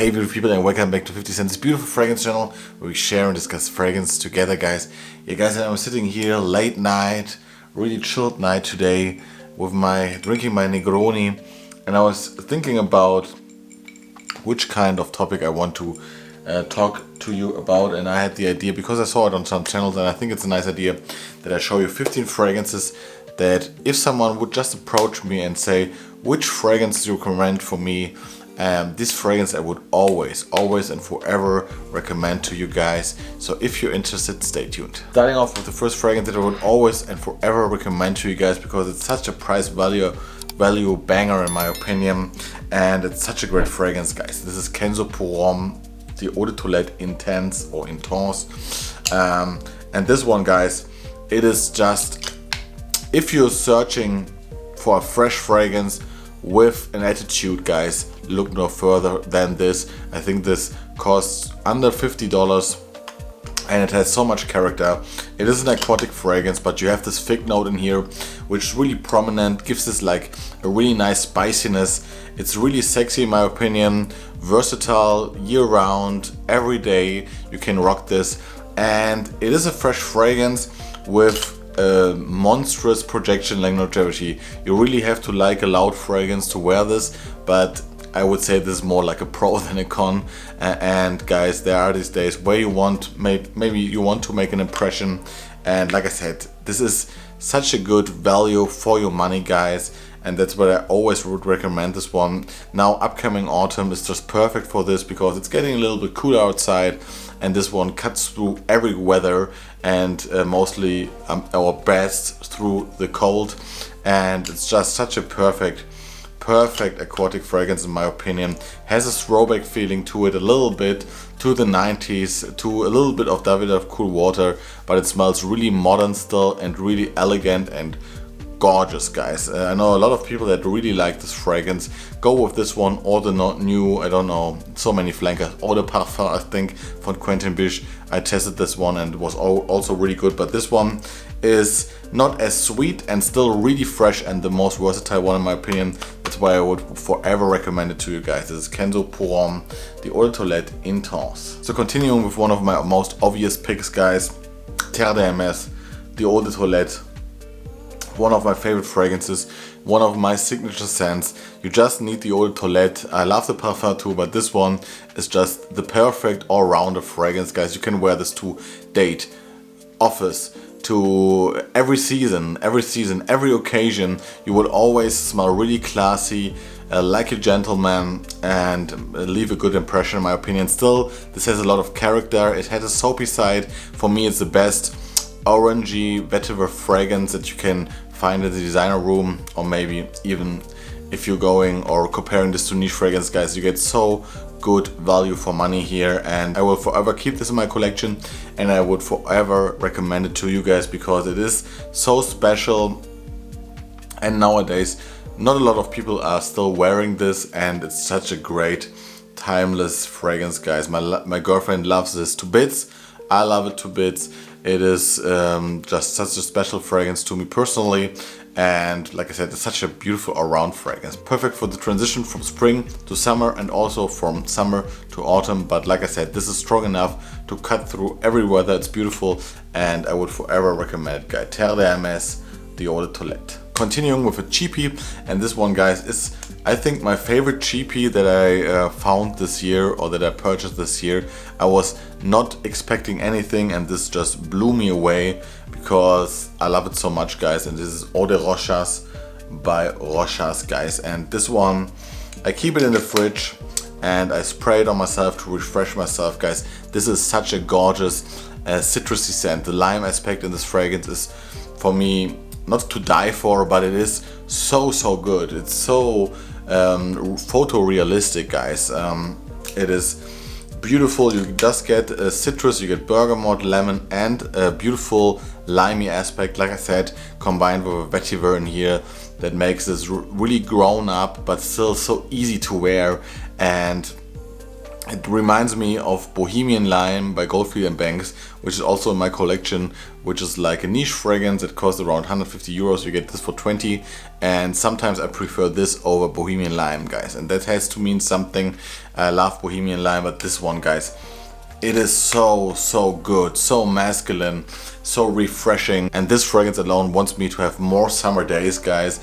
Hey beautiful people, and welcome back to 50 Cent's beautiful fragrance channel where we share and discuss fragrance together, guys. Yeah guys, and I'm sitting here late night, really chilled night today with drinking my Negroni, and I was thinking about which kind of topic I want to talk to you about, and I had the idea because I saw it on some channels, and I think it's a nice idea that I show you 15 fragrances that if someone would just approach me and say which fragrance do you recommend for me, this fragrance I would always and forever recommend to you guys. So if you're interested, stay tuned. Starting off with the first fragrance that I would always and forever recommend to you guys because it's such a price value banger in my opinion, and it's such a great fragrance, guys. This is Kenzo pour Homme, the Eau de Toilette Intense or Intense, and this one, guys, it is just, if you're searching for a fresh fragrance with an attitude, guys, look no further than this. I think this costs under $50 and it has so much character. It is an aquatic fragrance, but you have this fig note in here which is really prominent, gives this like a really nice spiciness. It's really sexy in my opinion, versatile, year-round, every day you can rock this, and it is a fresh fragrance with a monstrous projection longevity. You really have to like a loud fragrance to wear this, but I would say this is more like a pro than a con. And guys, there are these days where you want, maybe you want to make an impression, and like I said, this is such a good value for your money, guys, and that's what I always would recommend this one. Now upcoming autumn is just perfect for this because it's getting a little bit cooler outside, and this one cuts through every weather and mostly or best through the cold, and it's just such a perfect aquatic fragrance in my opinion. Has a throwback feeling to it, a little bit to the 90s, to a little bit of David of Cool Water, but it smells really modern still and really elegant and gorgeous, guys. I know a lot of people that really like this fragrance go with this one or the new, I don't know, so many flankers. Eau de Parfum, I think, from Quentin Bisch. I tested this one and it was also really good, but this one is not as sweet and still really fresh and the most versatile one in my opinion. That's why I would forever recommend it to you guys. This is Kenzo pour Homme, the Eau de Toilette Intense. So continuing with one of my most obvious picks, guys, Terre de Hermes, the Eau de Toilette. One of my favorite fragrances, one of my signature scents. You just need the Eau de Toilette. I love the Parfum too, but this one is just the perfect all-rounder fragrance, guys. You can wear this to date, office, to every season, every occasion. You will always smell really classy, like a gentleman, and leave a good impression in my opinion. Still, this has a lot of character. It has a soapy side. For me, it's the best orangey vetiver fragrance that you can find in the designer room, or maybe even if you're going or comparing this to niche fragrance, guys, you get so good value for money here, and I will forever keep this in my collection and I would forever recommend it to you guys because it is so special, and nowadays not a lot of people are still wearing this, and it's such a great timeless fragrance, guys. My girlfriend loves this to bits. I love it to bits. It is just such a special fragrance to me personally, and like I said, it's such a beautiful all-round fragrance. Perfect for the transition from spring to summer and also from summer to autumn, but like I said, this is strong enough to cut through every weather. It's beautiful and I would forever recommend it, guys. Terre de Hermes, the Eau de Toilette. Continuing with a cheapie, and this one, guys, is I think my favorite cheapie that I found this year, or that I purchased this year. I was not expecting anything and this just blew me away because I love it so much, guys, and this is Eau de Rochas by Rochas, guys, and this one I keep it in the fridge and I spray it on myself to refresh myself, guys. This is such a gorgeous citrusy scent. The lime aspect in this fragrance is for me not to die for, but it is so good. It's so photorealistic, guys. It is beautiful. You just get citrus, you get bergamot, lemon, and a beautiful limey aspect, like I said, combined with a vetiver in here that makes this really grown up but still so easy to wear. And It reminds me of Bohemian Lime by Goldfield and Banks, which is also in my collection, which is like a niche fragrance. It costs around 150 euros. You get this for 20, and sometimes I prefer this over Bohemian Lime, guys. And that has to mean something. I love Bohemian Lime, but this one, guys, it is so good, so masculine, so refreshing. And this fragrance alone wants me to have more summer days, guys,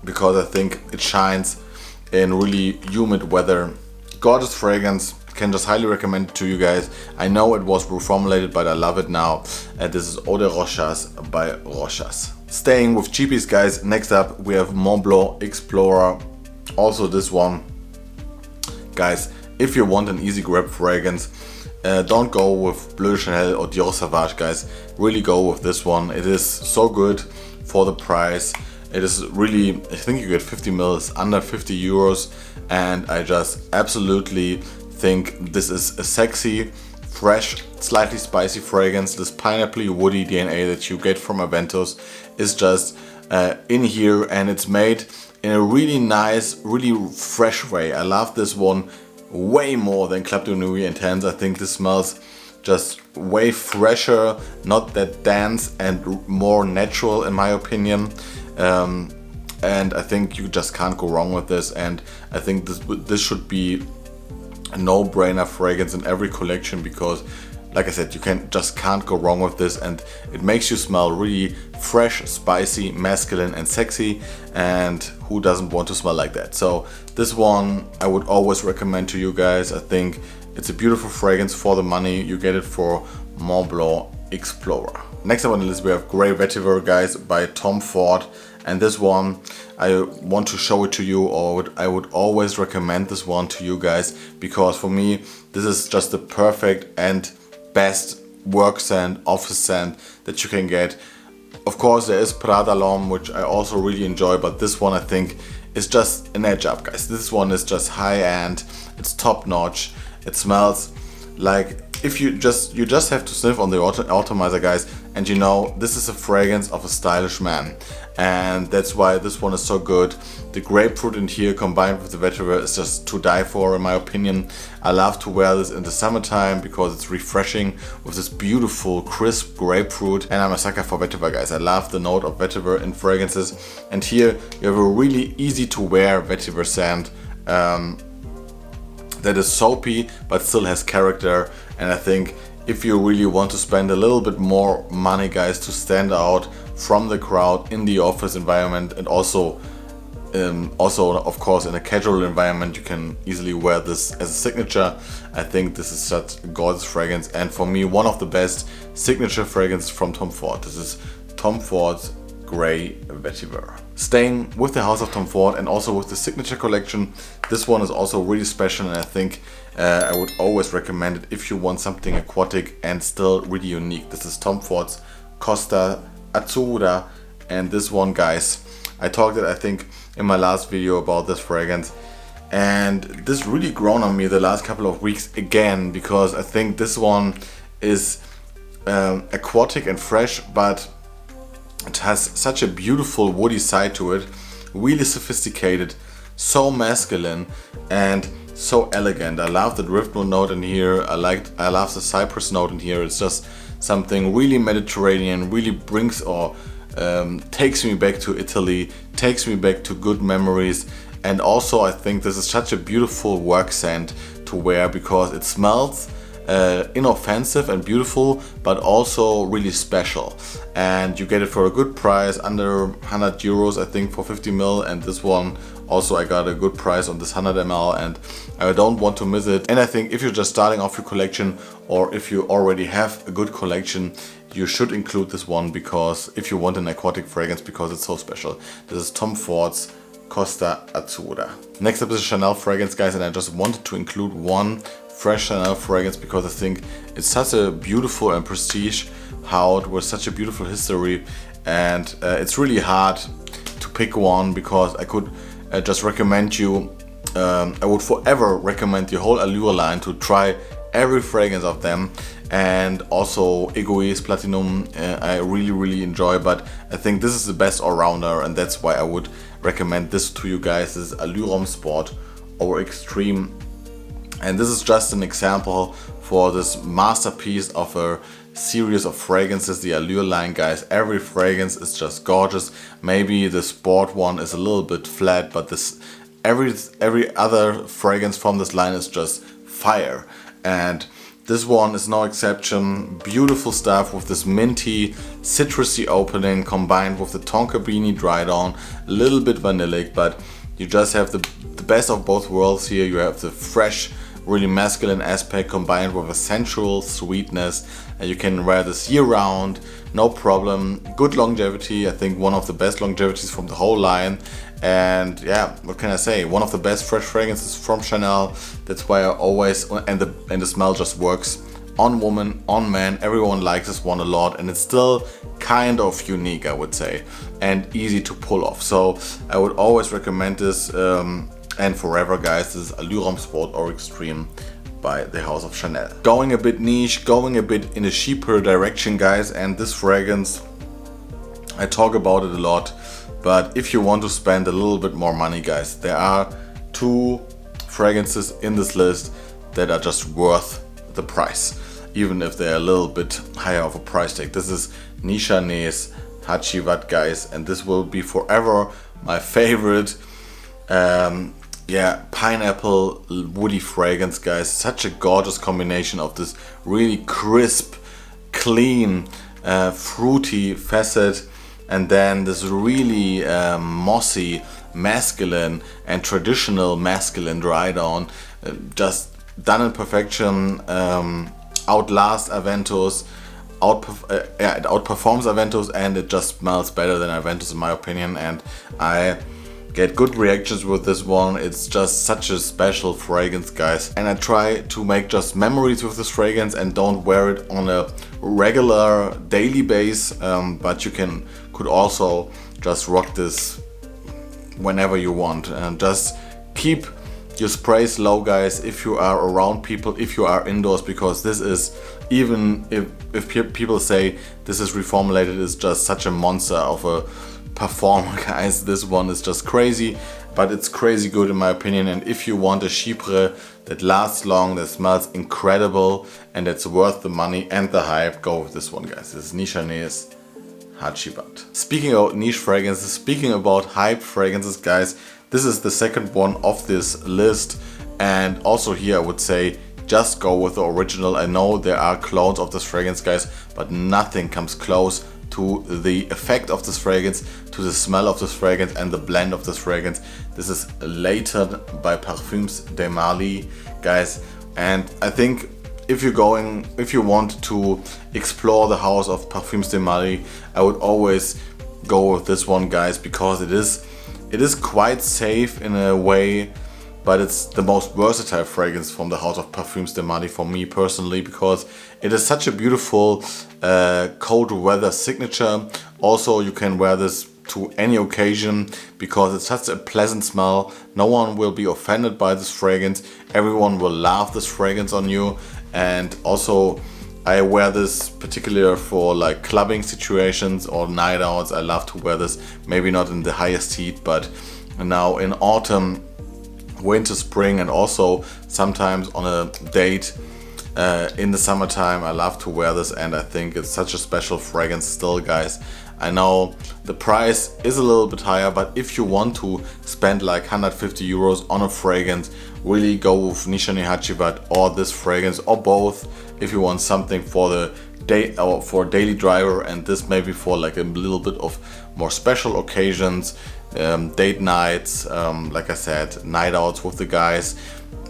because I think it shines in really humid weather. Gorgeous fragrance, can just highly recommend it to you guys. I know it was reformulated, but I love it now. This is Eau de Rochas by Rochas. Staying with cheapies, guys, next up we have Montblanc Explorer. Also this one, guys, if you want an easy grab fragrance, don't go with Bleu de Chanel or Dior Sauvage, guys. Really go with this one. It is so good for the price. It is really, I think you get 50 mils under 50 euros, and I just absolutely think this is a sexy, fresh, slightly spicy fragrance. This pineapple woody DNA that you get from Aventus is just in here, and it's made in a really nice, really fresh way. I love this one way more than Club de Nuit Intense. I think this smells just way fresher, not that dense, and more natural in my opinion. And I think you just can't go wrong with this, and I think this should be a no-brainer fragrance in every collection, because like I said, you can't go wrong with this, and it makes you smell really fresh, spicy, masculine and sexy, and who doesn't want to smell like that? So this one I would always recommend to you guys. I think it's a beautiful fragrance for the money. You get it for Montblanc Explorer. Next up on the list we have Grey Vetiver, guys, by Tom Ford. And this one, I want to show it to you, or I would always recommend this one to you guys, because for me, this is just the perfect and best work scent, office scent that you can get. Of course, there is Prada L'Homme, which I also really enjoy, but this one I think is just an edge up, guys. This one is just high end, it's top notch, it smells like, if you just have to sniff on the atomizer, guys, and you know this is a fragrance of a stylish man, and that's why this one is so good. The grapefruit in here combined with the vetiver is just to die for, in my opinion. I love to wear this in the summertime because it's refreshing with this beautiful crisp grapefruit, and I'm a sucker for vetiver, guys. I love the note of vetiver in fragrances, and here you have a really easy to wear vetiver scent that is soapy but still has character. And I think if you really want to spend a little bit more money, guys, to stand out from the crowd in the office environment, and also of course in a casual environment, you can easily wear this as a signature. I think this is such a gorgeous fragrance, and for me one of the best signature fragrances from Tom Ford. This is Tom Ford's Grey Vetiver. Staying with the house of Tom Ford and also with the signature collection, this one is also really special, and I think I would always recommend it if you want something aquatic and still really unique. This is Tom Ford's Costa Azzura, and this one, guys, I talked I think in my last video about this fragrance, and this really grown on me the last couple of weeks again, because I think this one is aquatic and fresh, but it has such a beautiful woody side to it, really sophisticated, so masculine and so elegant. I love the drift note in here. I love the cypress note in here. It's just something really Mediterranean, really brings or takes me back to Italy, takes me back to good memories. And also I think this is such a beautiful work scent to wear, because it smells inoffensive and beautiful, but also really special, and you get it for a good price, under 100 euros I think, for 50 ml. And this one also I got a good price on this 100 ml, and I don't want to miss it. And I think if you're just starting off your collection, or if you already have a good collection, you should include this one, because if you want an aquatic fragrance, because it's so special. This is Tom Ford's Costa Azzura. Next up is a Chanel fragrance, guys, and I just wanted to include one fresh Chanel fragrance because I think it's such a beautiful and prestige house with such a beautiful history, and it's really hard to pick one, because I could just recommend you, I would forever recommend the whole Allure line to try every fragrance of them, and also Egoist Platinum I really enjoy, but I think this is the best all-rounder, and that's why I would recommend this to you guys. This is Allure Homme Sport or Extreme And this is just an example for this masterpiece of a series of fragrances, the Allure line, guys. Every fragrance is just gorgeous. Maybe the sport one is a little bit flat, but this every other fragrance from this line is just fire. And this one is no exception. Beautiful stuff with this minty, citrusy opening combined with the Tonka Beanie dried on, a little bit vanillic, but you just have the best of both worlds here. You have the fresh, really masculine aspect combined with a sensual sweetness, and you can wear this year round, no problem. Good longevity, I think one of the best longevities from the whole line. And yeah, what can I say, one of the best fresh fragrances from Chanel. That's why I always, and the smell just works on woman, on man. Everyone likes this one a lot, and it's still kind of unique, I would say, and easy to pull off. So I would always recommend this, and forever, guys. This is Allure Homme Sport or Extreme by the House of Chanel. Going a bit niche, going a bit in a cheaper direction, guys. And this fragrance, I talk about it a lot, but if you want to spend a little bit more money, guys, there are two fragrances in this list that are just worth the price, even if they're a little bit higher of a price tag. This is Nishane Hacivat, guys, and this will be forever my favorite pineapple woody fragrance, guys. Such a gorgeous combination of this really crisp, clean, fruity facet, and then this really mossy, masculine and traditional masculine dried on, just done in perfection. Outlasts Aventus, it outperforms Aventus, and it just smells better than Aventus in my opinion, and I get good reactions with this one. It's just such a special fragrance, guys, and I try to make just memories with this fragrance and don't wear it on a regular daily base, but you could also just rock this whenever you want, and just keep your sprays low, guys, if you are around people, if you are indoors, because this is, even if people say this is reformulated, it's just such a monster of a performer, guys. This one is just crazy, but it's crazy good in my opinion. And if you want a chypre that lasts long, that smells incredible, and that's worth the money and the hype, go with this one, guys. This is Nishane Hacivat. Speaking about niche fragrances, speaking about hype fragrances, guys, this is the second one of this list, and also here I would say just go with the original. I know there are clones of this fragrance, guys, but nothing comes close to the effect of this fragrance, to the smell of this fragrance, and the blend of this fragrance. This is Layton by Parfums de Marly, guys, and I think if you want to explore the house of Parfums de Marly, I would always go with this one, guys, because it is quite safe in a way, but it's the most versatile fragrance from the house of Parfums de Marly for me personally, because it is such a beautiful cold weather signature. Also, you can wear this to any occasion because it's such a pleasant smell. No one will be offended by this fragrance. Everyone will love this fragrance on you. And also, I wear this particularly for like clubbing situations or night outs. I love to wear this, maybe not in the highest heat, but now in autumn, winter, spring, and also sometimes on a date in the summertime. I love to wear this, and I think it's such a special fragrance still, guys. I know the price is a little bit higher, but if you want to spend like 150 euros on a fragrance, really go with Nishane Hacivat or this fragrance, or both, if you want something for the day or for daily driver, and this maybe for like a little bit of more special occasions, date nights, like I said, night outs with the guys,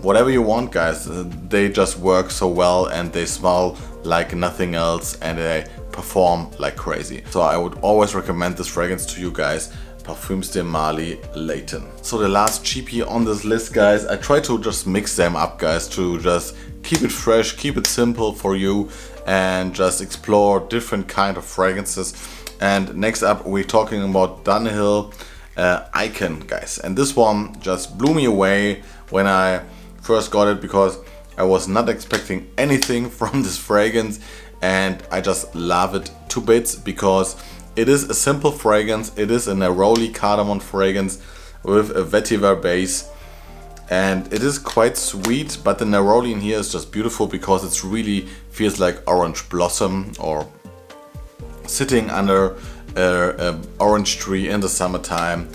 whatever you want, guys. They just work so well, and they smell like nothing else, and they perform like crazy. So I would always recommend this fragrance to you guys, Parfums de Marly Layton. So the last cheapie on this list, guys, I try to just mix them up, guys, to just keep it fresh, keep it simple for you, and just explore different kind of fragrances. And next up, we're talking about Dunhill Icon, guys, and this one just blew me away when I first got it, because I was not expecting anything from this fragrance, and I just love it to bits, because it is a simple fragrance. It is a neroli cardamom fragrance with a vetiver base, and it is quite sweet, but the neroli in here is just beautiful because it really feels like orange blossom or sitting under an orange tree in the summertime.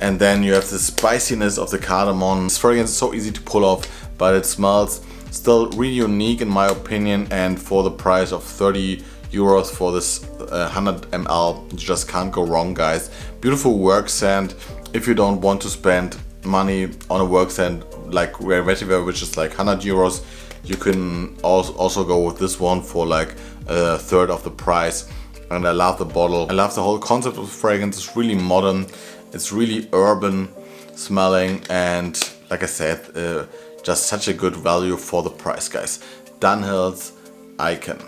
And then you have the spiciness of the cardamom. This fragrance is so easy to pull off, but it smells still really unique in my opinion, and for the price of 30 euros for this 100 ml, you just can't go wrong, guys. Beautiful work scent. If you don't want to spend money on a work scent like Vetiver, which is like 100 euros, you can also go with this one for like a third of the price. And I love the bottle. I love the whole concept of the fragrance. It's really modern. It's really urban smelling, and like I said, just such a good value for the price, guys. Dunhill's Icon.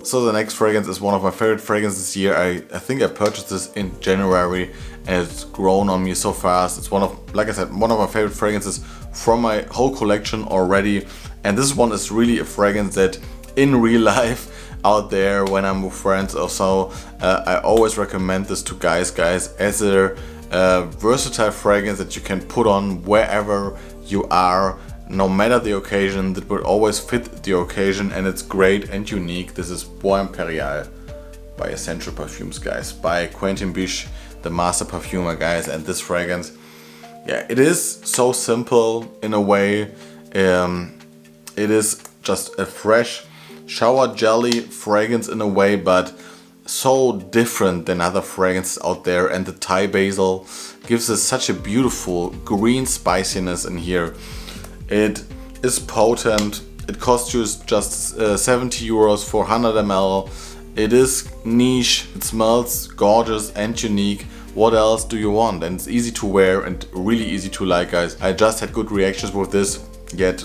So the next fragrance is one of my favorite fragrances this year. I think I purchased this in January and it's grown on me so fast. It's one of, like I said, one of my favorite fragrances from my whole collection already. And this one is really a fragrance that in real life out there when I'm with friends or so, I always recommend this to guys as a versatile fragrance that you can put on wherever you are, no matter the occasion. That will always fit the occasion, and it's great and unique. This is Bois Imperial by Essential Parfums, guys, by Quentin Biche, the master perfumer, guys. And this fragrance, yeah, it is so simple in a way. It is just a fresh shower jelly fragrance in a way, but so different than other fragrances out there. And the Thai basil gives us such a beautiful green spiciness in here. It is potent. It costs you just 70 euros for 100 ml. It is niche. It smells gorgeous and unique. What else do you want? And it's easy to wear and really easy to like, guys. I just had good reactions with this yet.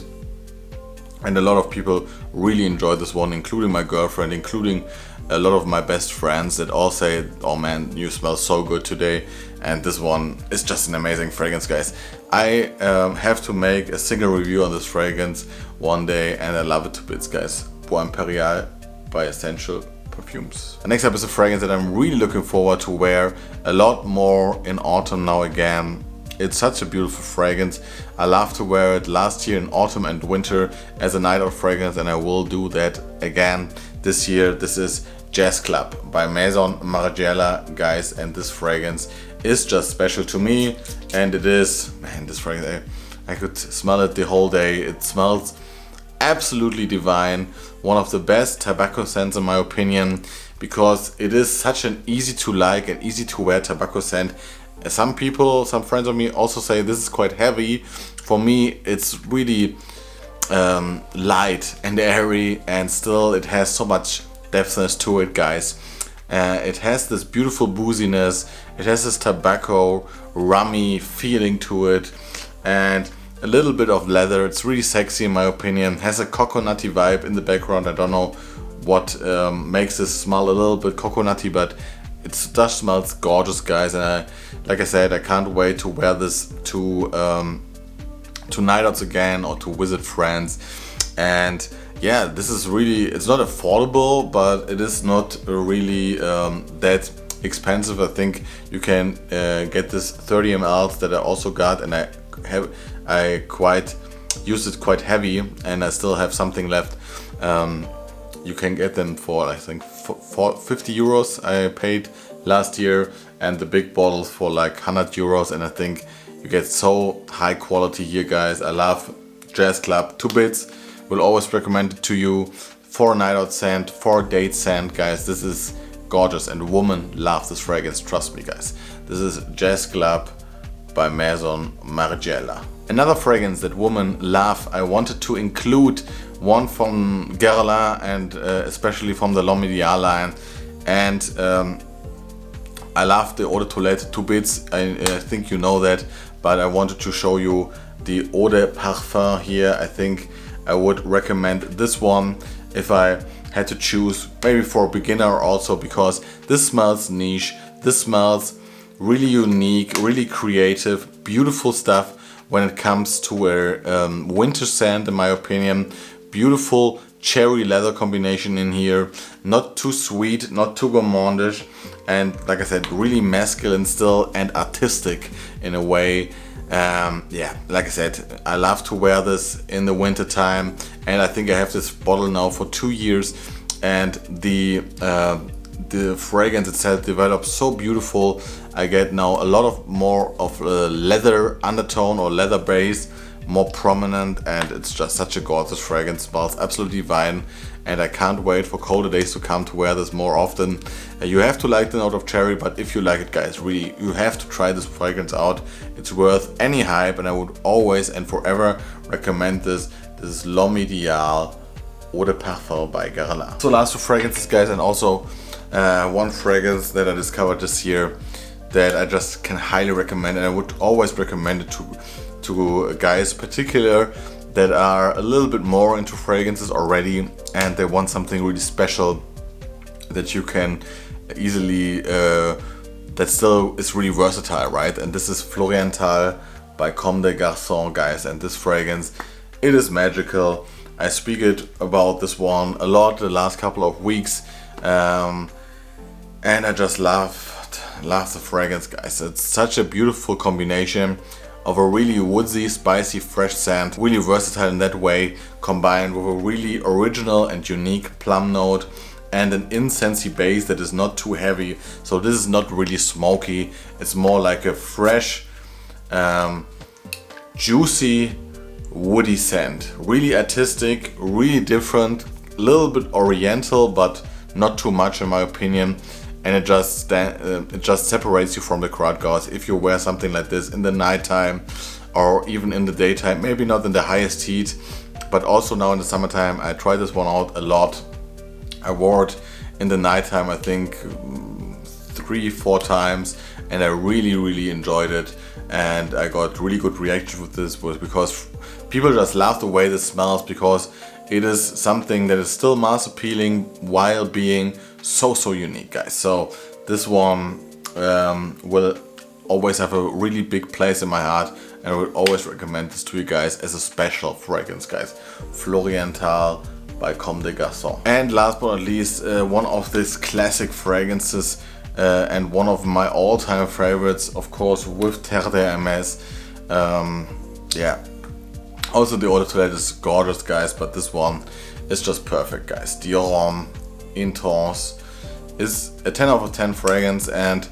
And a lot of people really enjoy this one, including my girlfriend, including a lot of my best friends that all say, oh man, you smell so good today. And this one is just an amazing fragrance, guys. I have to make a single review on this fragrance one day, and I love it to bits, guys. Bois Imperial by Essential Parfums. And next up is a fragrance that I'm really looking forward to wear a lot more in autumn now again. It's such a beautiful fragrance. I love to wear it last year in autumn and winter as a night out fragrance, and I will do that again this year. This is Jazz Club by Maison Margiela, guys, and this fragrance is just special to me. And it is, man, this fragrance, I could smell it the whole day. It smells absolutely divine. One of the best tobacco scents in my opinion, because it is such an easy to like and easy to wear tobacco scent. Some people, some friends of me also say this is quite heavy. For me, it's really light and airy, and still it has so much depthness to it, guys. It has this beautiful booziness. It has this tobacco, rummy feeling to it, and a little bit of leather. It's really sexy in my opinion. Has a coconutty vibe in the background. I don't know what makes this smell a little bit coconutty, but it just smells gorgeous, guys. And like I said, I can't wait to wear this to night outs again or to visit friends. And yeah, this is really, it's not affordable, but it is not really that expensive. I think you can get this 30 ml that I also got, and I quite used it quite heavy, and I still have something left. You can get them for, I think, for 50 euros I paid last year, and the big bottles for like 100 euros. And I think you get so high quality here, guys. I love Jazz Club to bits. Will always recommend it to you for a night out scent, for a date scent, guys. This is gorgeous, and women love this fragrance, trust me, guys. This is Jazz Club by Maison Margiela. Another fragrance that women love, I wanted to include one from Guerlain, and especially from the L'Homme Ideal line. And I love the Eau de Toilette to bits. I think you know that, but I wanted to show you the Eau de Parfum here. I think I would recommend this one if I had to choose, maybe for a beginner also, because this smells niche. This smells really unique, really creative, beautiful stuff when it comes to a winter scent, in my opinion. Beautiful cherry leather combination in here, not too sweet, not too gourmandish, and like I said, really masculine still and artistic in a way. Yeah, like I said, I love to wear this in the winter time, and I think I have this bottle now for 2 years, and the fragrance itself develops so beautiful. I get now a lot of more of a leather undertone or leather base, more prominent, and it's just such a gorgeous fragrance. Smells absolutely divine, and I can't wait for colder days to come to wear this more often. You have to like the note of cherry, but if you like it, guys, really, you have to try this fragrance out. It's worth any hype, and I would always and forever recommend this. This is L'Homme Ideal Eau de Parfum by Guerlain. So last 2 fragrances, guys, and also one fragrance that I discovered this year that I just can highly recommend, and I would always recommend it to guys particular that are a little bit more into fragrances already, and they want something really special that you can easily that still is really versatile, right? And this is Floriental by Comme des Garçons, guys, and this fragrance, it is magical. I speak about this one a lot the last couple of weeks, and I just love the fragrance, guys. It's such a beautiful combination of a really woodsy, spicy, fresh scent, really versatile in that way, combined with a really original and unique plum note and an incensey base that is not too heavy. So this is not really smoky, it's more like a fresh, juicy, woody scent. Really artistic, really different, a little bit oriental, but not too much in my opinion. And it just separates you from the crowd, guys. If you wear something like this in the nighttime or even in the daytime, maybe not in the highest heat, but also now in the summertime, I tried this one out a lot. I wore it in the nighttime, I think 3-4 times, and I really enjoyed it. And I got really good reaction with this, because people just love the way this smells, because it is something that is still mass appealing while being so unique, guys. So this one will always have a really big place in my heart, and I would always recommend this to you guys as a special fragrance, guys. Floriental by Comme des Garçons. And last but not least, one of these classic fragrances, and one of my all-time favorites, of course, with Terre de Hermes. Yeah, also the Eau de Toilette is gorgeous, guys, but this one is just perfect, guys. Dior Homme Intense is a 10 out of 10 fragrance, and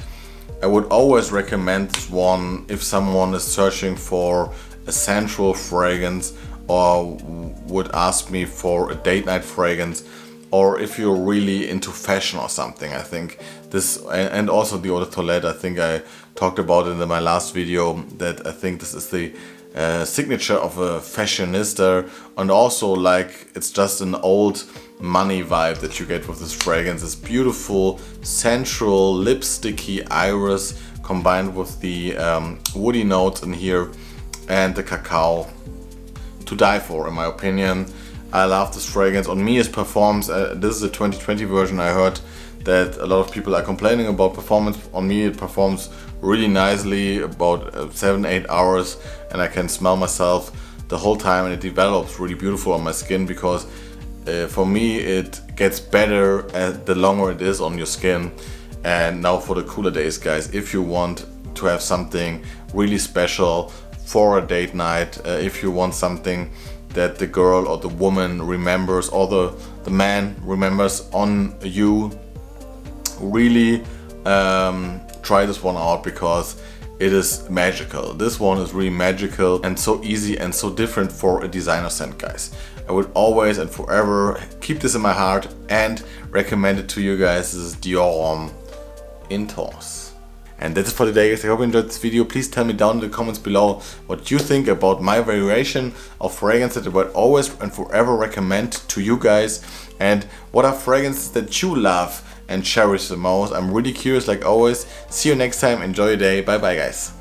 I would always recommend this one if someone is searching for a sensual fragrance, or would ask me for a date night fragrance, or if you're really into fashion or something. I think this, and also the Eau de Toilette, I think I talked about it in my last video, that I think this is the signature of a fashionista, and also like it's just an old money vibe that you get with this fragrance. It's beautiful, sensual, lipsticky iris combined with the woody notes in here and the cacao. To die for, in my opinion. I love this fragrance. On me it performs, this is a 2020 version. I heard that a lot of people are complaining about performance. On me it performs really nicely, about 7-8 hours, and I can smell myself the whole time, and it develops really beautiful on my skin, because for me it gets better the longer it is on your skin. And now for the cooler days, guys, if you want to have something really special for a date night, if you want something that the girl or the woman remembers, or the man remembers on you, really try this one out, because it is magical. This one is really magical and so easy and so different for a designer scent, guys. I would always and forever keep this in my heart and recommend it to you guys. This is Dior Homme Intense. And that's it for today, guys. I hope you enjoyed this video. Please tell me down in the comments below what you think about my variation of fragrance that I would always and forever recommend to you guys, and what are fragrances that you love and cherish the most. I'm really curious, like always. See you next time. Enjoy your day. Bye bye, guys.